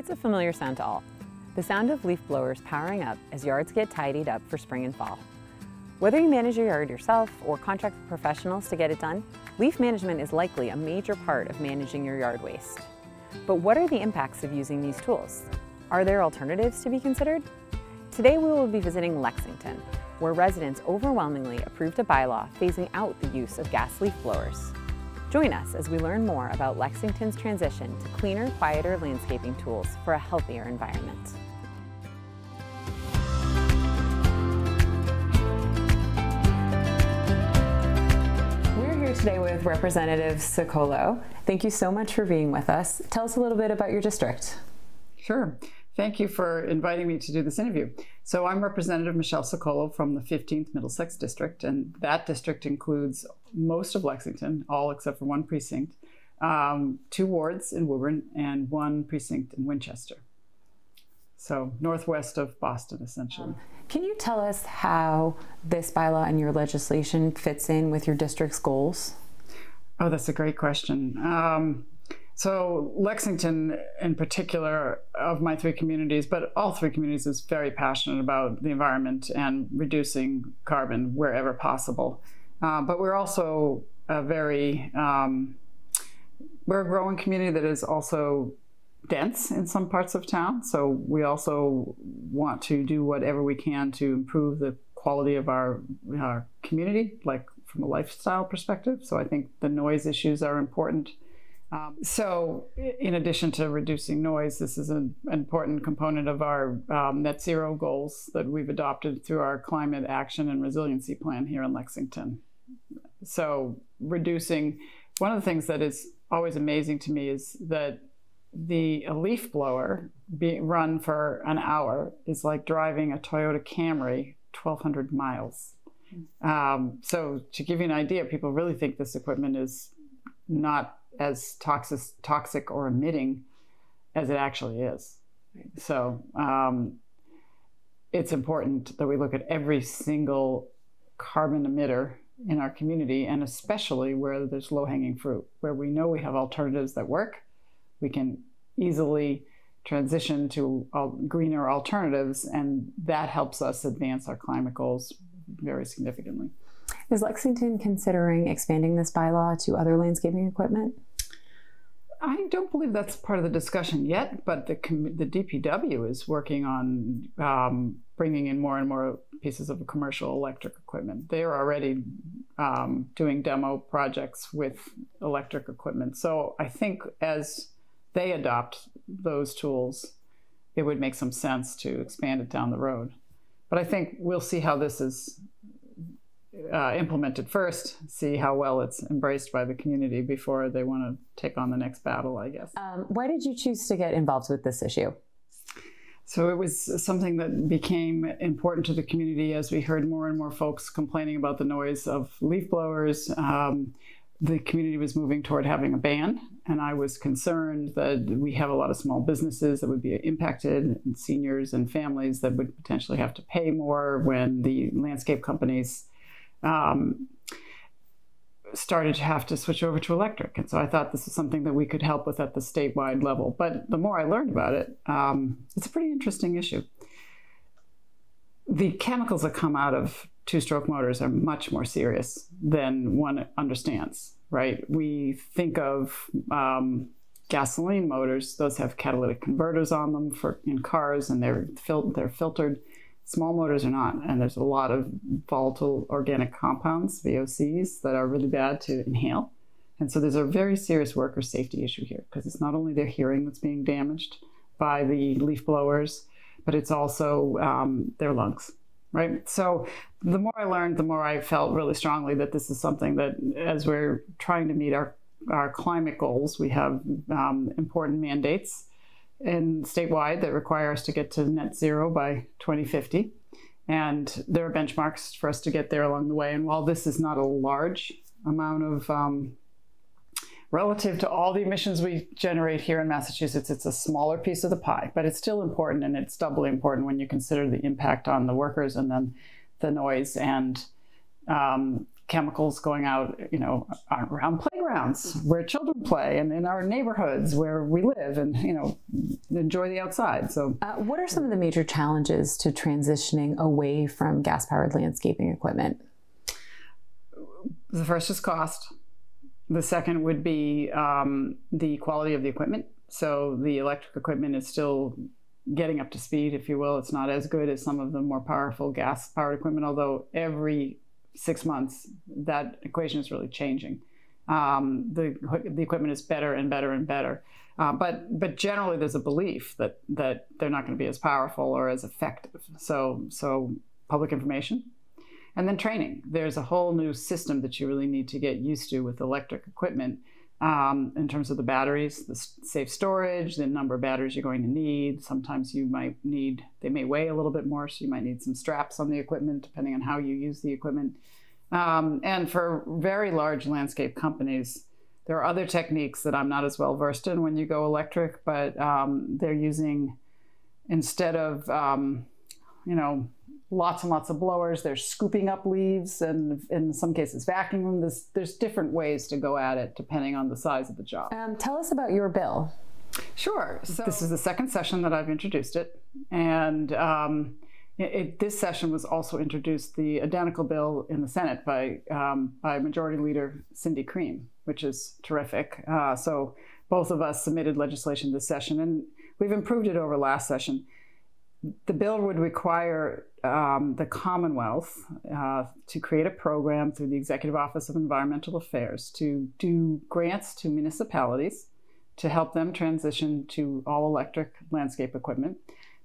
That's a familiar sound to all. The sound of leaf blowers powering up as yards get tidied up for spring and fall. Whether you manage your yard yourself or contract professionals to get it done, leaf management is likely a major part of managing your yard waste. But what are the impacts of using these tools? Are there alternatives to be considered? Today we will be visiting Lexington, where residents overwhelmingly approved a bylaw phasing out the use of gas leaf blowers. Join us as we learn more about Lexington's transition to cleaner, quieter landscaping tools for a healthier environment. We're here today with Representative Ciccolo. Thank you so much for being with us. Tell us a little bit about your district. Sure. Thank you for inviting me to do this interview. So I'm Representative Michelle Ciccolo from the 15th Middlesex District, and that district includes most of Lexington, all except for one precinct, 2 wards in Woburn, and 1 precinct in Winchester. So northwest of Boston, essentially. Can you tell us how this bylaw and your legislation fits in with your district's goals? Oh, that's a great question. So Lexington, in particular, of my 3 communities, but all 3 communities, is very passionate about the environment and reducing carbon wherever possible. But we're also we're a growing community that is also dense in some parts of town. So we also want to do whatever we can to improve the quality of our community, like from a lifestyle perspective. So I think the noise issues are important. So in addition to reducing noise, this is an important component of our net zero goals that we've adopted through our climate action and resiliency plan here in Lexington. So reducing, one of the things that is always amazing to me is that a leaf blower being run for an hour is like driving a Toyota Camry 1,200 miles. So to give you an idea, people really think this equipment is not as toxic or emitting as it actually is. So it's important that we look at every single carbon emitter in our community, and especially where there's low-hanging fruit, where we know we have alternatives that work. We can easily transition to greener alternatives, and that helps us advance our climate goals very significantly. Is Lexington considering expanding this bylaw to other landscaping equipment? I don't believe that's part of the discussion yet, but the DPW is working on bringing in more and more pieces of commercial electric equipment. They are already doing demo projects with electric equipment. So I think as they adopt those tools, it would make some sense to expand it down the road. But I think we'll see how this is implemented first, see how well it's embraced by the community before they want to take on the next battle, I guess. Why did you choose to get involved with this issue? So it was something that became important to the community as we heard more and more folks complaining about the noise of leaf blowers. The community was moving toward having a ban, and I was concerned that we have a lot of small businesses that would be impacted, and seniors and families that would potentially have to pay more when the landscape companies started to have to switch over to electric. And so I thought this is something that we could help with at the statewide level. But the more I learned about it, it's a pretty interesting issue. The chemicals that come out of 2-stroke motors are much more serious than one understands, right? We think of gasoline motors. Those have catalytic converters on them in cars, and they're filtered. Small motors are not, and there's a lot of volatile organic compounds, VOCs, that are really bad to inhale. And so there's a very serious worker safety issue here, because it's not only their hearing that's being damaged by the leaf blowers, but it's also their lungs, right? So the more I learned, the more I felt really strongly that this is something that, as we're trying to meet our climate goals, we have important mandates and statewide that require us to get to net zero by 2050. And there are benchmarks for us to get there along the way. And while this is not a large amount of, relative to all the emissions we generate here in Massachusetts, it's a smaller piece of the pie, but it's still important, and it's doubly important when you consider the impact on the workers and then the noise and chemicals going out, around playgrounds where children play and in our neighborhoods where we live and, enjoy the outside. So what are some of the major challenges to transitioning away from gas-powered landscaping equipment? The first is cost. The second would be the quality of the equipment. So the electric equipment is still getting up to speed, if you will. It's not as good as some of the more powerful gas-powered equipment, although every 6 months, that equation is really changing. The equipment is better and better and better. But generally, there's a belief that they're not going to be as powerful or as effective. So public information. And then training. There's a whole new system that you really need to get used to with electric equipment in terms of the batteries, the safe storage, the number of batteries you're going to need. Sometimes they may weigh a little bit more, so you might need some straps on the equipment, depending on how you use the equipment. And for very large landscape companies, there are other techniques that I'm not as well versed in when you go electric, but they're using, instead of, lots and lots of blowers, they're scooping up leaves and in some cases vacuuming them. There's different ways to go at it depending on the size of the job. Tell us about your bill. Sure. So this is the second session that I've introduced it. And this session was also introduced, the identical bill in the Senate by Majority Leader Cindy Cream, which is terrific. So both of us submitted legislation this session, and we've improved it over last session. The bill would require the Commonwealth to create a program through the Executive Office of Environmental Affairs to do grants to municipalities to help them transition to all-electric landscape equipment,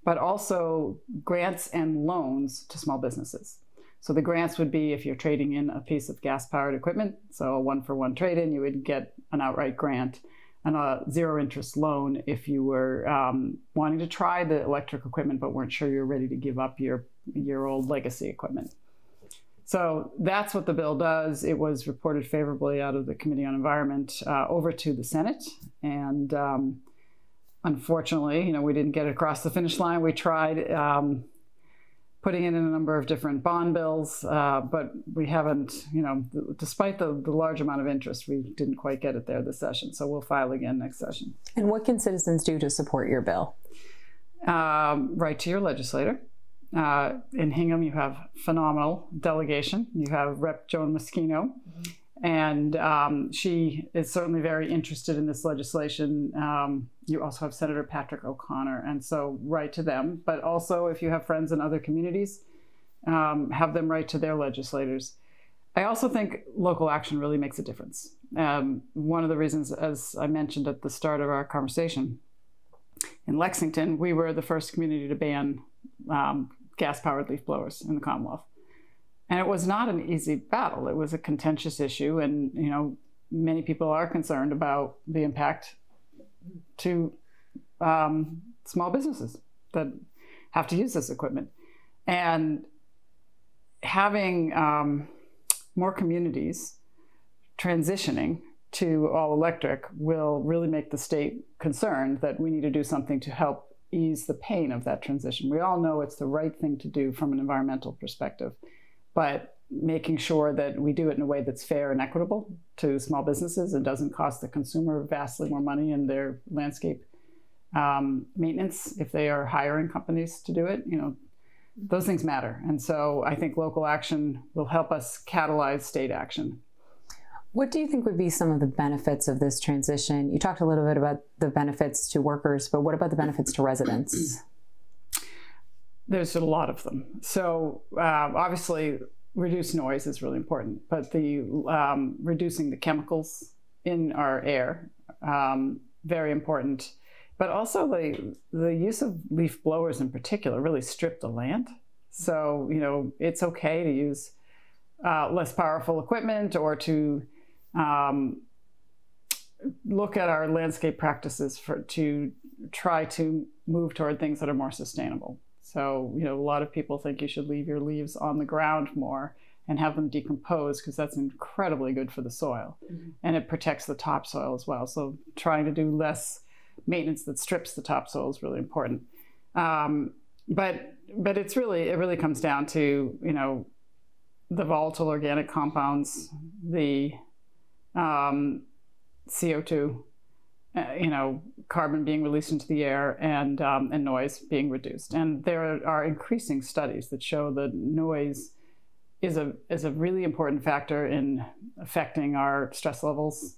but also grants and loans to small businesses. So the grants would be if you're trading in a piece of gas-powered equipment, so a one-for-one trade-in, you would get an outright grant, and a zero-interest loan if you were wanting to try the electric equipment but weren't sure you're ready to give up your old legacy equipment. So that's what the bill does. It was reported favorably out of the Committee on Environment over to the Senate, and unfortunately, we didn't get it across the finish line. We tried putting it in a number of different bond bills, but we haven't, despite the large amount of interest, we didn't quite get it there this session. So we'll file again next session. And what can citizens do to support your bill? Write to your legislator. In Hingham, you have phenomenal delegation. You have Rep. Joan Moschino, and she is certainly very interested in this legislation. You also have Senator Patrick O'Connor, and so write to them. But also, if you have friends in other communities, have them write to their legislators. I also think local action really makes a difference. One of the reasons, as I mentioned at the start of our conversation, in Lexington, we were the first community to ban gas-powered leaf blowers in the Commonwealth. And it was not an easy battle. It was a contentious issue, and many people are concerned about the impact to small businesses that have to use this equipment. And having more communities transitioning to all electric will really make the state concerned that we need to do something to help ease the pain of that transition. We all know it's the right thing to do from an environmental perspective, but making sure that we do it in a way that's fair and equitable to small businesses and doesn't cost the consumer vastly more money in their landscape maintenance if they are hiring companies to do it, those things matter. And so I think local action will help us catalyze state action. What do you think would be some of the benefits of this transition? You talked a little bit about the benefits to workers, but what about the benefits to residents? There's a lot of them. So obviously, reduced noise is really important, but the reducing the chemicals in our air, very important. But also the use of leaf blowers in particular really strip the land. So, it's okay to use less powerful equipment or to look at our landscape practices to try to move toward things that are more sustainable. So, a lot of people think you should leave your leaves on the ground more and have them decompose because that's incredibly good for the soil. Mm-hmm. And it protects the topsoil as well. So trying to do less maintenance that strips the topsoil is really important. But it really comes down to, the volatile organic compounds, the CO2, carbon being released into the air, and noise being reduced. And there are increasing studies that show that noise is a really important factor in affecting our stress levels,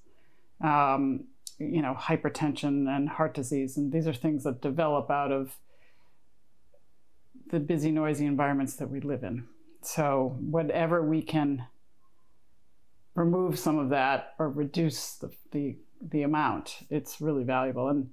hypertension and heart disease. And these are things that develop out of the busy, noisy environments that we live in. So whatever we can remove some of that or reduce the amount, it's really valuable. And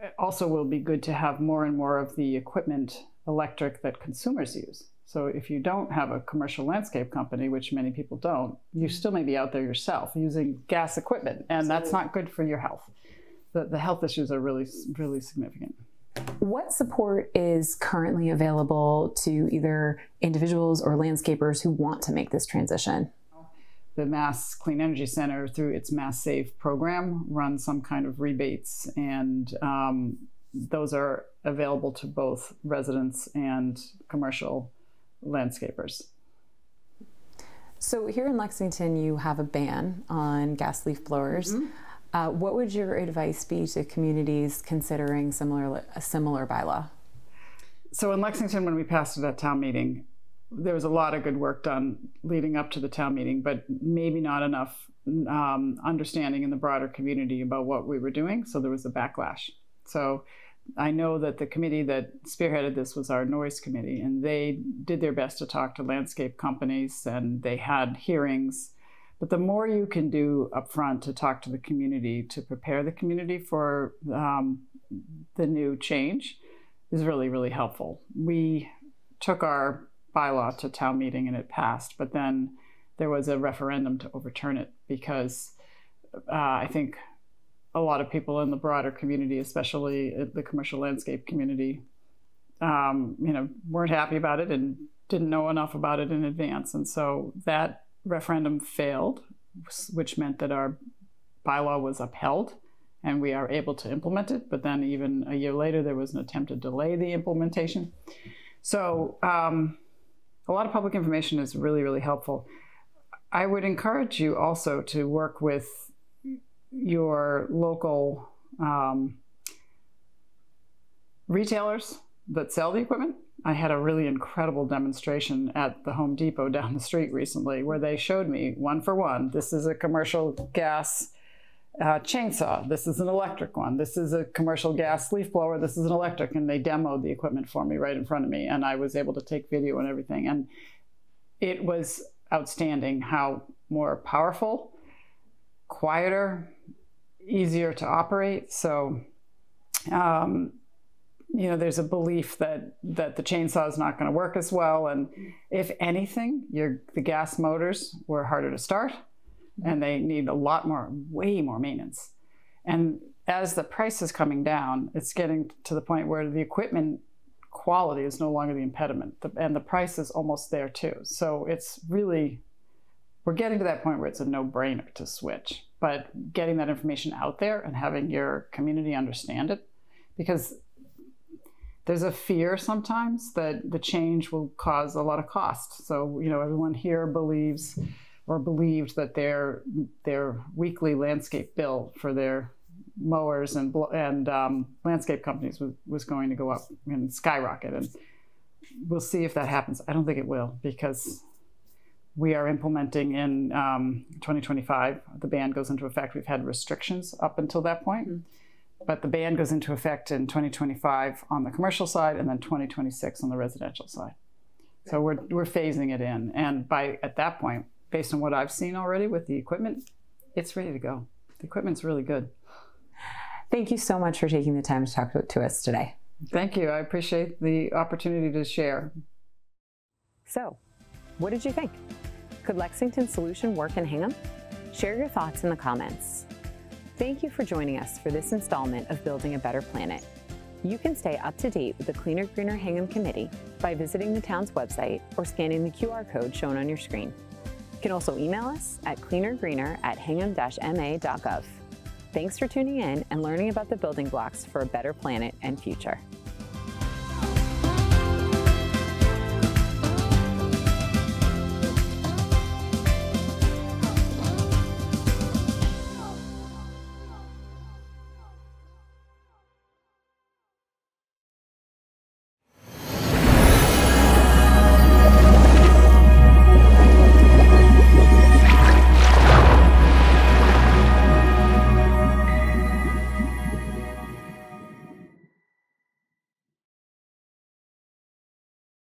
it also will be good to have more and more of the equipment electric that consumers use. So if you don't have a commercial landscape company, which many people don't, you still may be out there yourself using gas equipment, and that's not good for your health. The health issues are really, really significant. What support is currently available to either individuals or landscapers who want to make this transition? The Mass Clean Energy Center, through its Mass Save program, runs some kind of rebates, and those are available to both residents and commercial landscapers. So here in Lexington, you have a ban on gas leaf blowers. Mm-hmm. What would your advice be to communities considering a similar bylaw? So in Lexington, when we passed it at town meeting, there was a lot of good work done leading up to the town meeting, but maybe not enough understanding in the broader community about what we were doing. So there was a backlash. So I know that the committee that spearheaded this was our noise committee, and they did their best to talk to landscape companies, and they had hearings. But the more you can do up front to talk to the community, to prepare the community for the new change, is really, really helpful. We took our bylaw to town meeting and it passed, but then there was a referendum to overturn it because I think a lot of people in the broader community, especially the commercial landscape community, weren't happy about it and didn't know enough about it in advance. And so that referendum failed, which meant that our bylaw was upheld and we are able to implement it. But then even a year later, there was an attempt to delay the implementation. So a lot of public information is really, really helpful. I would encourage you also to work with your local retailers that sell the equipment. I had a really incredible demonstration at the Home Depot down the street recently where they showed me one for one. This is a commercial gas chainsaw. This is an electric one. This is a commercial gas leaf blower. This is an electric. And they demoed the equipment for me right in front of me. And I was able to take video and everything. And it was outstanding how more powerful, quieter, easier to operate. So, there's a belief that the chainsaw is not going to work as well. And if anything, the gas motors were harder to start and they need way more maintenance. And as the price is coming down, it's getting to the point where the equipment quality is no longer the impediment, and the price is almost there too. So it's really, we're getting to that point where it's a no-brainer to switch. But getting that information out there and having your community understand it, because there's a fear sometimes that the change will cause a lot of cost. So, everyone here believes or believed that their weekly landscape bill for their mowers and landscape companies was going to go up and skyrocket. And we'll see if that happens. I don't think it will, because we are implementing in 2025. The ban goes into effect. We've had restrictions up until that point. Mm-hmm. But the ban goes into effect in 2025 on the commercial side and then 2026 on the residential side. So we're phasing it in. And at that point, based on what I've seen already with the equipment, it's ready to go. The equipment's really good. Thank you so much for taking the time to talk to us today. Thank you. I appreciate the opportunity to share. So, what did you think? Could Lexington's solution work in Hingham? Share your thoughts in the comments. Thank you for joining us for this installment of Building a Better Planet. You can stay up to date with the Cleaner Greener Hingham Committee by visiting the town's website or scanning the QR code shown on your screen. You can also email us at cleanergreener@hingham-ma.gov. Thanks for tuning in and learning about the building blocks for a better planet and future.